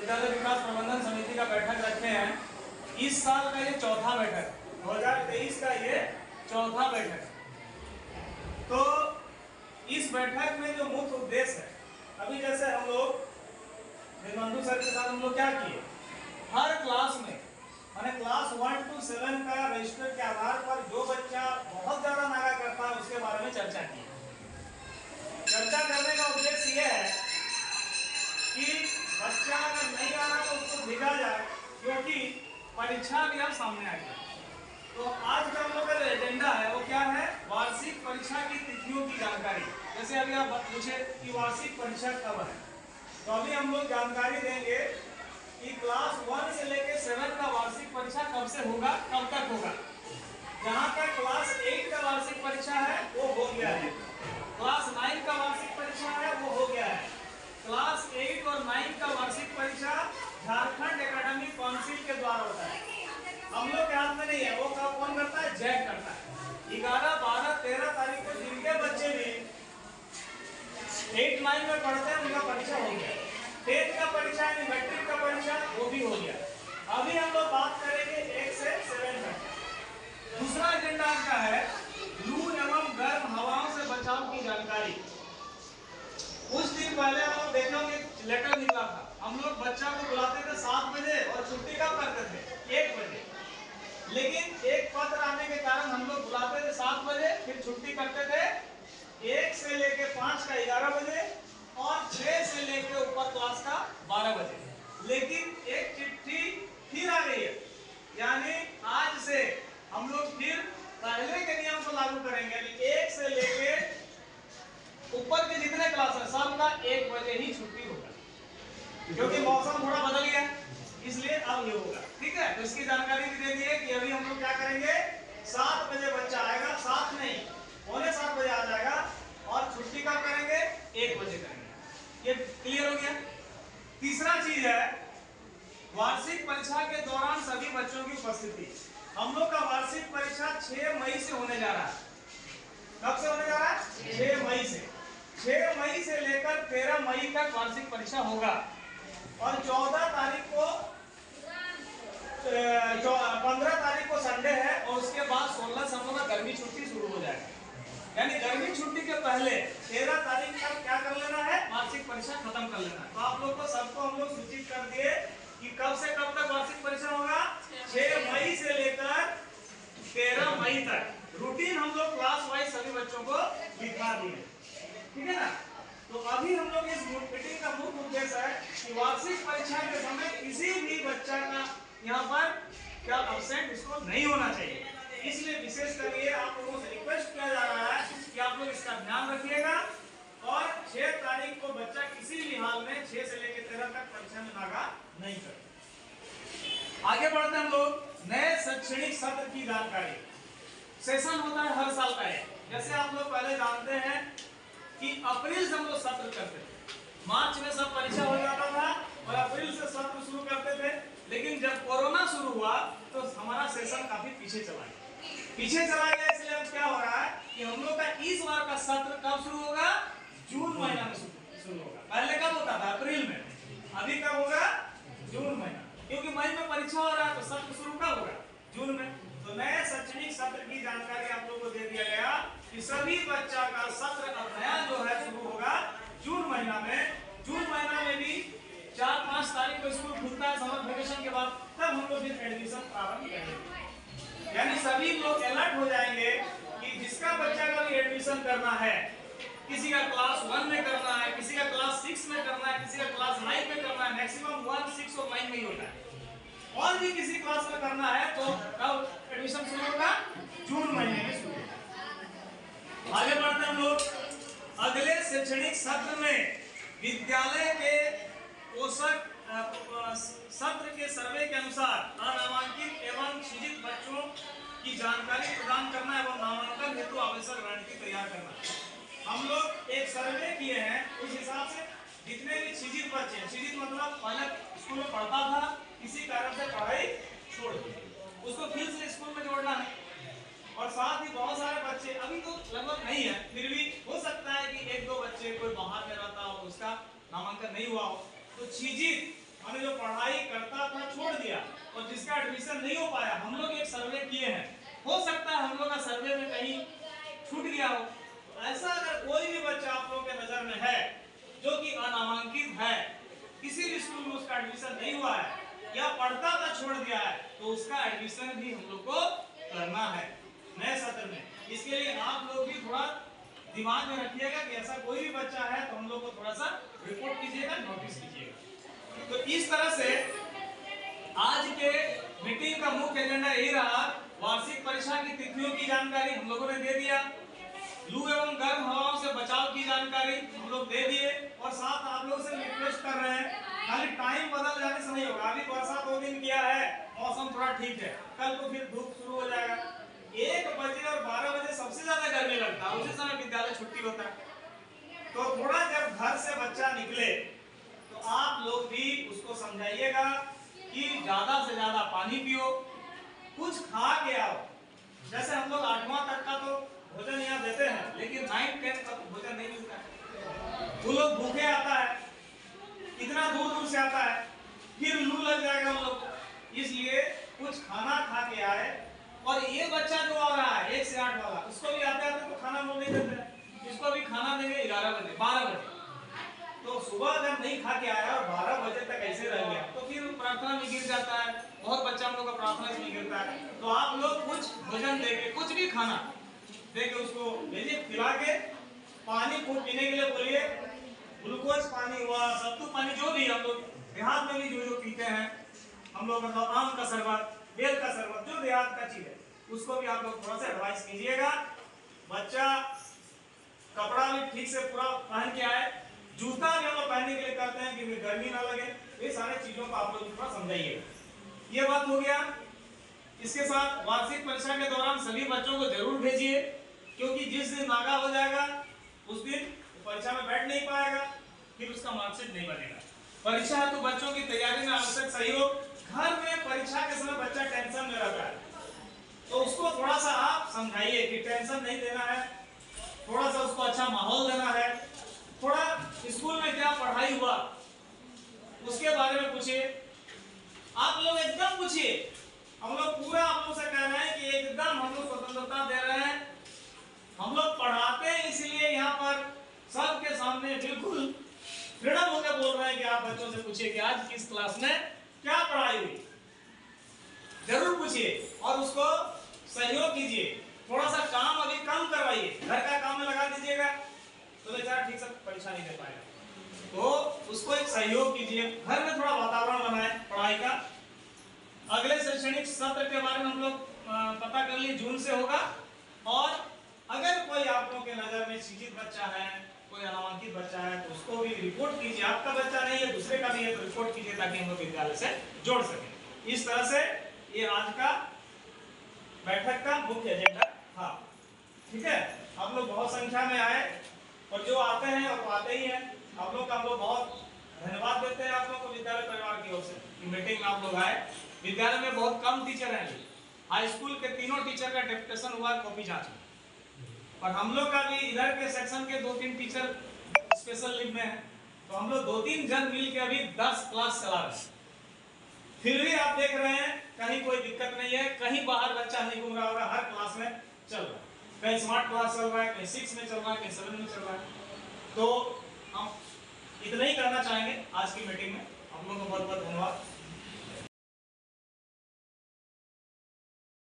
विद्यालय विकास प्रबंधन समिति का बैठक रखे हैं। इस साल का ये चौथा बैठक, 2023 का ये चौथा बैठक। तो इस बैठक में जो मुख्य उद्देश्य है, अभी जैसे हम लोग निर्मंधु सर के साथ हम लोग क्या किए, हर क्लास में माने क्लास 1 to 7 का रजिस्टर के आधार पर जो बच्चा बहुत ज्यादा नागा करता है उसके बारे में चर्चा की। चर्चा करने का उद्देश्य यह है कि बच्चा अगर नहीं आ रहा तो उसको भेजा जाए, क्योंकि परीक्षा भी अब सामने आ गई। तो आज का हम लोग का जो एजेंडा है वो क्या है, वार्षिक परीक्षा की तिथियों की जानकारी। जैसे अभी आप पूछे कि वार्षिक परीक्षा कब है, तो अभी हम लोग जानकारी देंगे कि क्लास 1 से लेकर 7 का वार्षिक परीक्षा कब से होगा, कब तक होगा। जहाँ तक क्लास 8 का वार्षिक परीक्षा है वो हो गया है, क्लास 9 का वार्षिक परीक्षा है वो हो गया है। क्लास 8 और 9 का वार्षिक परीक्षा झारखंड एकेडमिक काउंसिल के द्वारा होता है, हम लोग के हाथ में नहीं है। वो कौन करता है, जैक करता है। 11, 12, 13 तारीख को जिनके बच्चे भी 8, 9 में पढ़ते हैं उनका परीक्षा हो गया। 10th का परीक्षा यानी मैट्रिक का परीक्षा वो भी हो गया। अभी हम लोग बात करेंगे 1 से 7 तक। दूसरा एजेंडा आपका है लू एवं गर्म हवाओं से बचाव की जानकारी। कुछ दिन पहले हम लोग देखे होंगे लेटर निकला था, हम लोग बच्चा को बुलाते थे 7 बजे और छुट्टी कब करते थे, 1 बजे। लेकिन एक पत्र आने के कारण हम लोग बुलाते थे 7 बजे, फिर छुट्टी करते थे 1 से लेके 5 का 11 बजे और 6 से लेके ऊपर क्लास का 12 बजे। लेकिन एक चिट्ठी फिर आ गई है, यानी आज से हम लोग फिर पहले के नियम को लागू करेंगे। 1 से लेके ऊपर के जितने क्लास है सबका 1 बजे ही छुट्टी होगा, क्योंकि मौसम थोड़ा बदल गया इसलिए अब ये होगा। ठीक है, तो इसकी जानकारी भी दे दी है कि अभी हम लोग क्या करेंगे, 7 बजे बच्चा आएगा, 7 नहीं 6:45 बजे आ जाएगा और छुट्टी कब करेंगे, 1 बजे करेंगे। ये क्लियर हो गया। तीसरा चीज है वार्षिक परीक्षा के दौरान सभी बच्चों की उपस्थिति। हम लोग का वार्षिक परीक्षा 6 मई से होने जा रहा है। कब से होने जा रहा है, 6 मई से। 6 मई से लेकर 13 मई तक वार्षिक परीक्षा होगा और 14 तारीख को 15 तारीख को संडे है और उसके बाद 16 से हम लोग का गर्मी छुट्टी शुरू हो जाएगा। यानी गर्मी छुट्टी के पहले 13 तारीख तक क्या कर लेना है, वार्षिक परीक्षा खत्म कर लेना है। तो आप लोग को सबको हम लोग सूचित कर दिए कि कब से कब तक वार्षिक परीक्षा होगा, 6 मई से लेकर 13 मई तक। रूटीन हम लोग क्लास वाइज सभी बच्चों को दिखा दिए, ठीक है ना। तो अभी हम लोग इस मीटिंग का मुख्य उद्देश्य है कि वार्षिक परीक्षा के समय किसी भी बच्चा का यहाँ पर क्या अब्सेंट इसको नहीं होना चाहिए। इसलिए विशेष करके आप लोगों से रिक्वेस्ट किया जा रहा है कि आप लोग इसका ध्यान रखिएगा और 6 तारीख को बच्चा किसी भी हाल में 6 से लेकर 13 तक परीक्षा में नागा नहीं करे। आगे बढ़ते हम लोग नए शैक्षणिक सत्र की जानकारी। सेशन होता है हर साल का है। जैसे आप लोग पहले जानते हैं कि अप्रैल से हम लोग सत्र करते थे, मार्च में सब परीक्षा हो जाता था और अप्रैल से सत्र शुरू करते थे। लेकिन जब कोरोना शुरू हुआ तो हमारा सेशन काफी पीछे चला गया। इसलिए अब क्या हो रहा है कि हम लोग का इस बार का सत्र कब शुरू होगा, जून महीना में शुरू होगा। पहले कब होता था, अप्रैल में, अभी कब होगा, जून महीना। क्योंकि मई में परीक्षा हो रहा है तो सत्र शुरू कब होगा, जून में। तो नए शैक्षणिक सत्र की जानकारी आप लोगों को दे दिया गया कि सभी बच्चा का सत्र अब नया जो है शुरू होगा जून महीना में। जून महीना में भी 4-5 तारीख को स्कूल खुलता है समर वेकेशन के बाद, तब हम लोग फिर एडमिशन प्रारंभ करेंगे। यानी सभी लोग अलर्ट हो जाएंगे कि जिसका बच्चा का भी एडमिशन करना है, किसी का क्लास 1 में करना है, किसी का क्लास 6 में करना है, किसी का क्लास 9 में करना है, मैक्सिमम 1, 6 और 9 में ही होता है। और भी किसी क्लास में करना है तो कब एडमिशन शुरू होगा, जून महीने में शुरू होगा। आगे बढ़ते हम लोग अगले शैक्षणिक सत्र में विद्यालय के पोषक सत्र के सर्वे के अनुसार अनामांकित एवं शिक्षित बच्चों की जानकारी प्रदान करना एवं नामांकन हेतु आवश्यक रणनीति तैयार करना। हम लोग एक सर्वे किए हैं, उस हिसाब से जितने भी शिक्षित बच्चे हैं, शिक्षित मतलब पहले स्कूल में पढ़ता था, किसी कारण से पढ़ाई छोड़ दी, उसको फिर से स्कूल में जोड़ना है। और साथ ही बहुत सारे बच्चे अभी तो लगभग नहीं है, फिर भी हो सकता है कि 1-2 बच्चे कोई बाहर में रहता हो, उसका नामांकन नहीं हुआ हो। तो शिक्षित माने जो पढ़ाई करता था छोड़ दिया और जिसका एडमिशन नहीं हो पाया, हम लोग एक सर्वे किए हैं, हो सकता है हम लोग का सर्वे में कहीं छूट गया हो। ऐसा अगर कोई भी बच्चा आप लोगों के नजर में है जो कि अनामांकित है, किसी भी स्कूल में उसका एडमिशन नहीं हुआ है या पढ़ता था छोड़ दिया है, तो उसका एडमिशन भी हम लोग को करना है नए सत्र में। इसके लिए आप लोग भी थोड़ा दिमाग में रखिएगा कि ऐसा कोई भी बच्चा है तो हम लोग को थोड़ा सा रिपोर्ट कीजिएगा, नोटिस कीजिएगा। तो इस तरह से आज के मीटिंग का मुख्य एजेंडा यही रहा। वार्षिक परीक्षा की तिथियों की जानकारी हम लोगों ने दे दिया, लू एवं गर्म हवाओं से बचाव की जानकारी हम लोग दे दिए, और साथ आप लोग से रिक्वेस्ट कर रहे हैं खाली टाइम बदल जाने से नहीं होगा। अभी वर्षा 2 दिन किया है, मौसम थोड़ा ठीक है, कल को फिर धूप शुरू हो जाएगा। 1 बजे और 12 बजे सबसे ज्यादा गर्मी लगता है, उसी समय विद्यालय छुट्टी होता है। तो थोड़ा जब घर से बच्चा निकले तो आप लोग भी उसको समझाइएगा कि ज्यादा से ज्यादा पानी पियो, कुछ खा के आओ। जैसे हम लोग 8वां तक का तो भोजन यहाँ देते हैं, लेकिन 9, 10 का तो भोजन नहीं मिलता है। वो लोग भूखे आता है, इतना दूर दूर से आता है, फिर लू लग जाएगा हम लोग को। इसलिए कुछ खाना खा के आए। और ये बच्चा जो आ रहा है 1 से 8 वाला, उसको भी आते आते तो खाना लोग नहीं देते हैं, इसको भी खाना देंगे 11 बजे 12 बजे। तो सुबह जब नहीं खा के आया और 12 बजे तक ऐसे रह गया तो फिर प्रार्थना में गिर जाता है। बहुत बच्चा हम लोग का प्रार्थना में गिरता है। तो आप लोग कुछ भोजन देके, कुछ भी खाना देके उसको भेजिए, खिला के पानी खूब पीने के लिए बोलिए। ग्लूकोज पानी हुआ, सत्तू पानी, जो भी हम लोग देहात में भी जो पीते हैं हम लोग, मतलब आम का शरबत, बेल का शरबत, जो देहात का चीज है उसको भी आप लोग थोड़ा सा एडवाइस कीजिएगा। बच्चा कपड़ा भी ठीक से पूरा पहन के आए, जूता भी हम लोग पहनने के लिए कहते हैं कि गर्मी ना लगे। ये सारे चीजों को आप लोग थोड़ा समझाइएगा। ये बात हो गया। इसके साथ वार्षिक परीक्षा के दौरान सभी बच्चों को जरूर भेजिए, क्योंकि जिस दिन नागा हो जाएगा उस दिन परीक्षा में बैठ नहीं पाएगा, फिर उसका मार्कशीट नहीं बनेगा। परीक्षा है तो बच्चों की तैयारी में आवश्यक सहयोग। घर में परीक्षा के समय बच्चा टेंशन में रहता है, तो उसको थोड़ा सा आप समझाइए कि टेंशन नहीं देना है, थोड़ा सा उसको अच्छा माहौल देना है। थोड़ा स्कूल में क्या पढ़ाई हुआ उसके बारे में पूछिए। आप लोग एकदम पूछिए, हम लोग पूरा आप लोग से कह रहे हैं कि एकदम हम लोग स्वतंत्रता दे रहे हैं। हम लोग पढ़ाते हैं इसलिए यहाँ पर सबके सामने बिल्कुल फ्रीडम होकर बोल रहे हैं कि आप बच्चों से पूछिए कि आज किस क्लास में क्या पढ़ाई हुई, जरूर पूछिए और उसको सहयोग कीजिए। थोड़ा सा काम अभी कम करवाइए, घर का काम में लगा दीजिएगा तो बेचारा ठीक से परीक्षा नहीं दे पाएगा। तो उसको एक सहयोग कीजिए, घर में थोड़ा वातावरण बनाए पढ़ाई का। अगले शैक्षणिक सत्र के बारे में हम लोग पता कर लिए, जून से होगा। और अगर कोई आप लोगों के नजर में शिक्षित बच्चा है, कोई अनामांकित बच्चा है, तो उसको भी रिपोर्ट कीजिए। आपका बच्चा नहीं है, दूसरे का भी है, तो रिपोर्ट कीजिए ताकि हम लोग विद्यालय से जोड़ सकें। इस तरह से ये आज का बैठक का मुख्य एजेंडा था। ठीक है, आप लोग बहुत संख्या में आए और जो आते हैं और आते ही हैं, आप लोग का हम लोग बहुत धन्यवाद देते हैं आप लोग को विद्यालय परिवार की ओर से कि मीटिंग में आप लोग आए। विद्यालय में बहुत कम टीचर हैं, हाई स्कूल के तीनों टीचर का डेपुटेशन हुआ कॉपी जांच में, और हम लोग का भी इधर के सेक्शन के 2-3 टीचर स्पेशल लीव में हैं, तो हम लोग 2-3 जन मिल के अभी 10 क्लास चला रहे हैं। फिर भी आप देख रहे हैं कहीं कोई दिक्कत नहीं है, कहीं बाहर बच्चा नहीं घूम रहा होगा, हर क्लास में चल रहा है। कहीं स्मार्ट क्लास चल रहा है, कहीं 6 में चल रहा है, कहीं 7 में चल रहा है। तो हम इतना ही करना चाहेंगे आज की मीटिंग में। आप लोगों को बहुत बहुत